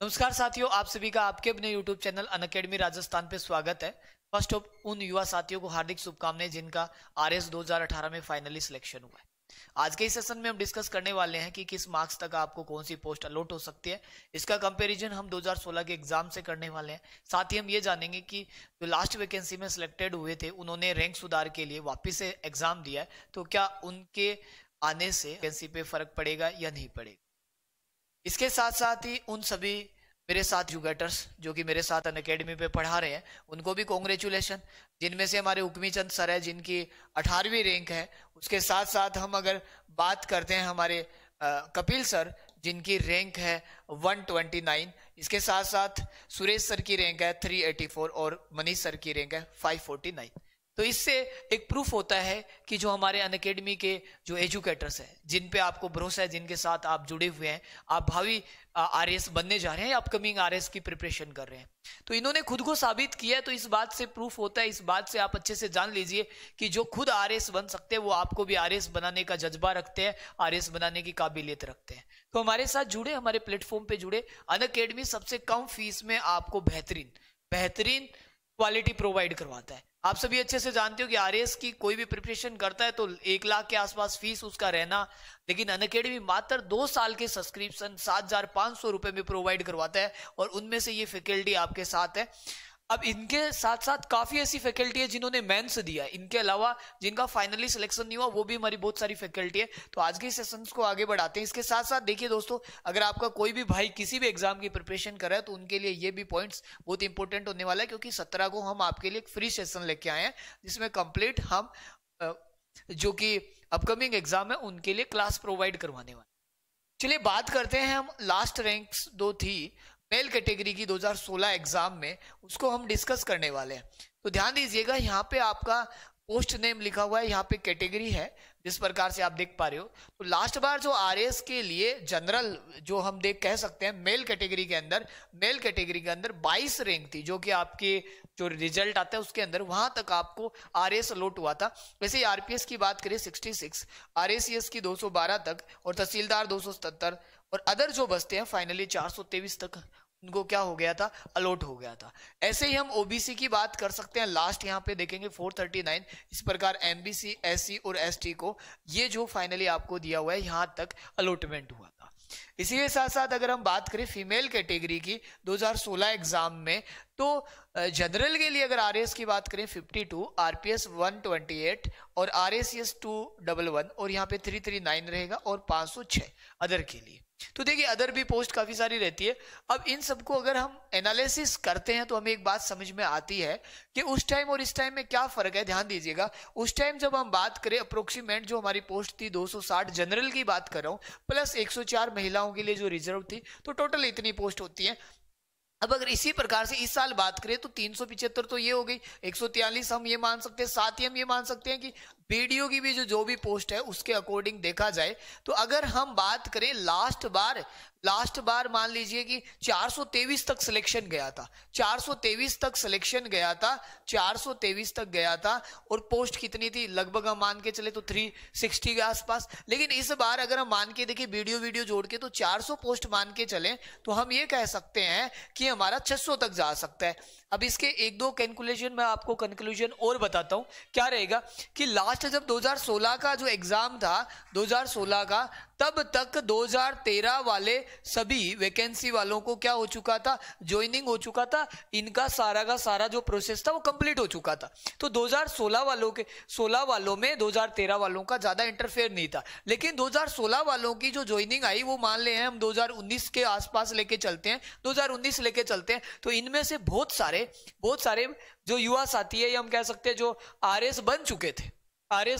नमस्कार साथियों, आप सभी का आपके अपने YouTube चैनल अनअकैडमी राजस्थान पे स्वागत है। फर्स्ट ऑफ उन युवा साथियों को हार्दिक शुभकामनाएं जिनका आरएस 2018 में फाइनली सिलेक्शन हुआ है। आज के इस सेशन में हम डिस्कस करने वाले हैं कि किस मार्क्स तक आपको कौन सी पोस्ट अलॉट हो सकती है। इसका कंपैरिजन हम 2016 के एग्जाम से करने वाले हैं। साथ ही हम ये जानेंगे कि जो लास्ट वैकेंसी में सिलेक्टेड हुए थे उन्होंने रैंक सुधार के लिए वापिस से एग्जाम दिया है, तो क्या उनके आने से वैकेंसी पे फर्क पड़ेगा या नहीं पड़ेगा। इसके साथ साथ ही उन सभी मेरे साथ एजुकेटर्स जो कि मेरे साथ अनअकैडमी पे पढ़ा रहे हैं उनको भी कॉन्ग्रेचुलेशन, जिनमें से हमारे हुक्मी चंद सर है जिनकी 18वीं रैंक है। उसके साथ साथ हम अगर बात करते हैं हमारे कपिल सर जिनकी रैंक है 129। इसके साथ साथ सुरेश सर की रैंक है 384 और मनीष सर की रैंक है 549। तो इससे एक प्रूफ होता है कि जो हमारे अनअकैडमी के जो एजुकेटर्स हैं, जिन पे आपको भरोसा है, जिनके साथ आप जुड़े हुए हैं, आप भावी आरएस बनने जा रहे हैं या अपकमिंग आरएस की प्रिपरेशन कर रहे हैं, तो इन्होंने खुद को साबित किया है। तो इस बात से प्रूफ होता है, इस बात से आप अच्छे से जान लीजिए कि जो खुद आरएस बन सकते हैं वो आपको भी आरएस बनाने का जज्बा रखते हैं, आरएस बनाने की काबिलियत रखते हैं। तो हमारे साथ जुड़े, हमारे प्लेटफॉर्म पे जुड़े। अनअकैडमी सबसे कम फीस में आपको बेहतरीन क्वालिटी प्रोवाइड करवाता है। आप सभी अच्छे से जानते हो कि आरएस की कोई भी प्रिपरेशन करता है तो 1 लाख के आसपास फीस उसका रहना, लेकिन अनअकैडमी मात्र 2 साल के सब्सक्रिप्शन 7,500 रुपए में प्रोवाइड करवाता है और उनमें से ये फैकल्टी आपके साथ है। अब इनके साथ साथ काफी ऐसी फैकल्टी है जिन्होंने मेंस दिया है, इनके अलावा जिनका फाइनली सिलेक्शन नहीं हुआ वो भी हमारी बहुत सारी फैकल्टी है। तो आज के सेशंस को आगे बढ़ाते हैं। इसके साथ साथ देखिए दोस्तों, अगर आपका कोई भी भाई किसी भी एग्जाम की प्रिपरेशन कर रहा है तो उनके लिए ये भी पॉइंट्स बहुत इंपॉर्टेंट होने वाला है, क्योंकि 17 को हम आपके लिए एक फ्री सेशन लेके आए हैं जिसमें कंप्लीट हम जो कि अपकमिंग एग्जाम है उनके लिए क्लास प्रोवाइड करवाने वाले। चलिए बात करते हैं, हम लास्ट रैंक्स दो थी मेल कैटेगरी की 2016 एग्जाम में, उसको हम डिस्कस करने वाले हैं। तो ध्यान दीजिएगा, यहाँ पे आपका पोस्ट नेम लिखा हुआ है, यहाँ पे कैटेगरी है जिस प्रकार से आप देख पा रहे हो। तो लास्ट बार जो आरएस के लिए जनरल जो हम कह सकते हैं मेल कैटेगरी के अंदर 22 रैंक थी, जो कि आपके जो रिजल्ट आता है उसके अंदर वहां तक आपको आरएस अलॉट हुआ था। वैसे ही आरपीएस की बात करें 66, आरएसीएस की 212 तक और तहसीलदार 277 और अदर जो बसते हैं फाइनली 423 तक उनको क्या हो गया था, अलॉट हो गया था। ऐसे ही हम ओबीसी की बात कर सकते हैं, लास्ट यहाँ पे देखेंगे 439। इस प्रकार एमबीसी, एससी और एसटी को ये जो फाइनली आपको दिया हुआ है यहाँ तक अलॉटमेंट हुआ था। इसी के साथ साथ अगर हम बात करें फीमेल कैटेगरी की 2016 एग्जाम में, तो जनरल के लिए अगर आरएस की बात करें 52, आरपीएस 128 और आरएसीएस 211 और यहाँ पे 339 रहेगा और 506 अदर के लिए। तो देखिए अदर भी पोस्ट काफी सारी रहती है। अब इन सबको अगर हम एनालिसिस करते हैं तो हमें एक बात समझ में आती है कि उस टाइम और इस टाइम में क्या फर्क है। ध्यान दीजिएगा, उस टाइम जब हम बात करें अप्रोक्सीमेट जो हमारी पोस्ट थी 260 जनरल की बात कर रहा हूं, प्लस 104 महिलाओं के लिए जो रिजर्व थी, तो टोटल इतनी पोस्ट होती है। अब अगर इसी प्रकार से इस साल बात करें तो 375 तो ये हो गई, 143 हम ये मान सकते हैं। साथ ही हम ये मान सकते हैं कि बीडीओ की भी जो भी पोस्ट है उसके अकॉर्डिंग देखा जाए तो अगर हम बात करें लास्ट बार मान लीजिए कि 423 तक सिलेक्शन गया था, 423 तक सिलेक्शन गया था, 423 तक गया था और पोस्ट कितनी थी, लगभग हम मान के चले तो 360 के आसपास। लेकिन इस बार अगर हम मान के देखिए वीडियो जोड़ के तो 400 पोस्ट मान के चले तो हम ये कह सकते हैं कि हमारा 600 तक जा सकता है। अब इसके एक दो कैलकुलेशन मैं आपको कंक्लूजन और बताता हूं क्या रहेगा कि लास्ट जब 2016 का जो एग्जाम था 2016 का, तब तक 2013 वाले सभी वैकेंसी वालों को क्या हो चुका था, ज्वाइनिंग हो चुका था, इनका सारा का सारा जो प्रोसेस था वो कंप्लीट हो चुका था। तो 2016 वालों में 2013 वालों का ज्यादा इंटरफेयर नहीं था। लेकिन 2016 वालों की जो ज्वाइनिंग आई वो मान ले हम 2019 के आसपास लेके चलते हैं, 2019 लेके चलते हैं, तो इनमें से बहुत सारे जो युवा साथी है या हम कह सकते हैं जो आरएस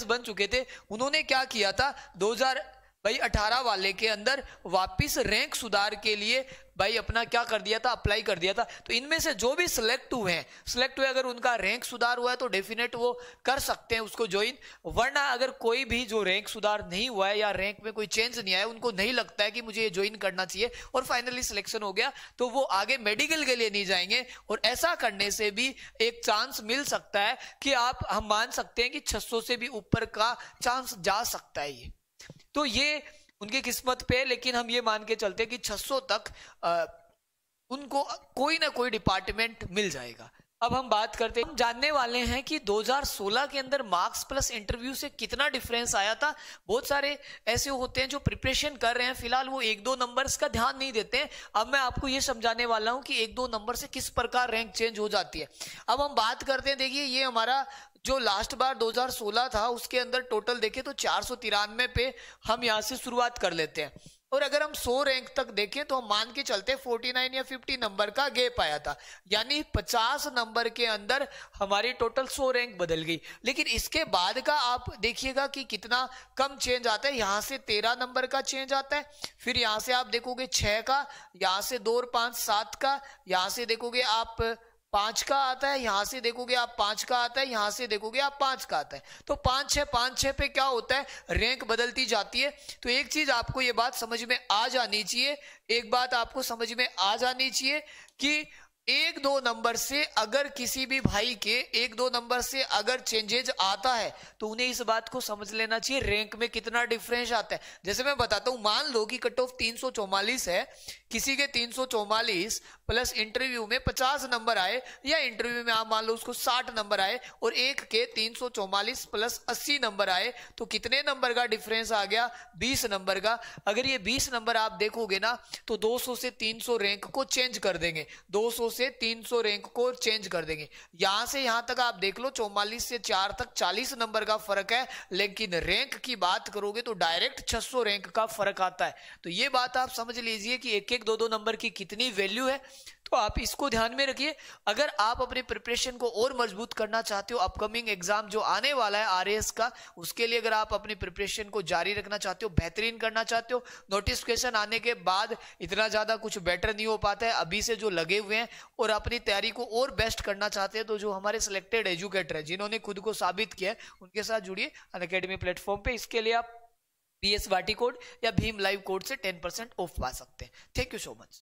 बन चुके थे उन्होंने क्या किया था, 2018 वाले के अंदर वापिस रैंक सुधार के लिए भाई अपना क्या कर दिया था, अप्लाई कर दिया था। तो इनमें से जो भी सिलेक्ट हुए अगर उनका रैंक सुधार हुआ है तो डेफिनेट वो कर सकते हैं उसको ज्वाइन। वरना अगर कोई भी जो रैंक सुधार नहीं हुआ है या रैंक में कोई चेंज नहीं आया, उनको नहीं लगता है कि मुझे ये ज्वाइन करना चाहिए और फाइनली सिलेक्शन हो गया, तो वो आगे मेडिकल के लिए नहीं जाएंगे। और ऐसा करने से भी एक चांस मिल सकता है कि हम मान सकते हैं कि 600 से भी ऊपर का चांस जा सकता है ये। तो ये उनकी किस्मत पे, लेकिन हम ये मान के चलते हैं कि 600 तक उनको कोई ना कोई डिपार्टमेंट मिल जाएगा। अब हम बात करते हैं, हम जानने वाले हैं कि 2016 के अंदर मार्क्स प्लस इंटरव्यू से कितना डिफरेंस आया था। बहुत सारे ऐसे होते हैं जो प्रिपरेशन कर रहे हैं, फिलहाल वो एक दो नंबर्स का ध्यान नहीं देते हैं। अब मैं आपको ये समझाने वाला हूं कि एक दो नंबर से किस प्रकार रैंक चेंज हो जाती है। अब हम बात करते हैं, देखिए ये हमारा जो लास्ट बार 2016 था उसके अंदर टोटल देखें तो 493 पे हम यहां से शुरुआत कर लेते हैं, और अगर हम 100 रैंक तक देखें तो हम मान के चलते 49 या 50 नंबर का गैप आया था, यानी 50 नंबर के अंदर हमारी टोटल 100 रैंक बदल गई। लेकिन इसके बाद का आप देखिएगा कि कितना कम चेंज आता है, यहां से 13 नंबर का चेंज आता है, फिर यहां से आप देखोगे 6 का, यहां से 2 और 5 7 का, यहां से देखोगे आप 5 का आता है, यहां से देखोगे आप 5 का आता है, यहां से देखोगे आप 5 का आता है। तो 5 6 पे क्या होता है, रैंक बदलती जाती है। तो एक चीज आपको ये बात समझ में आ जानी चाहिए, एक बात आपको समझ में आ जानी चाहिए कि एक दो नंबर से अगर किसी भी भाई के एक दो नंबर से अगर चेंजेज आता है तो उन्हें इस बात को समझ लेना चाहिए रैंक में कितना डिफरेंस आता है। जैसे मैं बताता हूं, मान लो कि कट ऑफ 344 है, किसी के 344 प्लस इंटरव्यू में 50 नंबर आए, या इंटरव्यू में आप मान लो उसको 60 नंबर आए, और एक के 344 प्लस 80 नंबर आए, तो कितने नंबर का डिफरेंस आ गया, 20 नंबर का। अगर ये 20 नंबर आप देखोगे ना तो 200 से 300 रैंक को चेंज कर देंगे, 200 से 300 रैंक को चेंज कर देंगे। यहां से यहां तक आप देख लो 44 से 4 तक 40 नंबर का फर्क है, लेकिन रैंक की बात करोगे तो डायरेक्ट 600 रैंक का फर्क आता है। तो ये बात आप समझ लीजिए कि एक एक दो दो नंबर की कितनी वैल्यू है, तो आप इसको ध्यान में रखिए। अगर आप अपने प्रिपरेशन को और मजबूत करना चाहते हो, अपकमिंग एग्जाम जो आने वाला है आरएएस का, उसके लिए अगर आप अपनी प्रिपरेशन को जारी रखना चाहते हो, बेहतरीन करना चाहते हो, नोटिफिकेशन आने के बाद इतना ज्यादा कुछ बेटर नहीं हो पाता है, अभी से जो लगे हुए हैं और अपनी तैयारी को और बेस्ट करना चाहते हैं, तो जो हमारे सिलेक्टेड एजुकेटर है जिन्होंने खुद को साबित किया है, उनके साथ जुड़िए अनअकैडमी प्लेटफॉर्म पे। इसके लिए आप PS वाटी कोड या भीम लाइव कोड से 10% ऑफ पा सकते हैं। Thank you so much.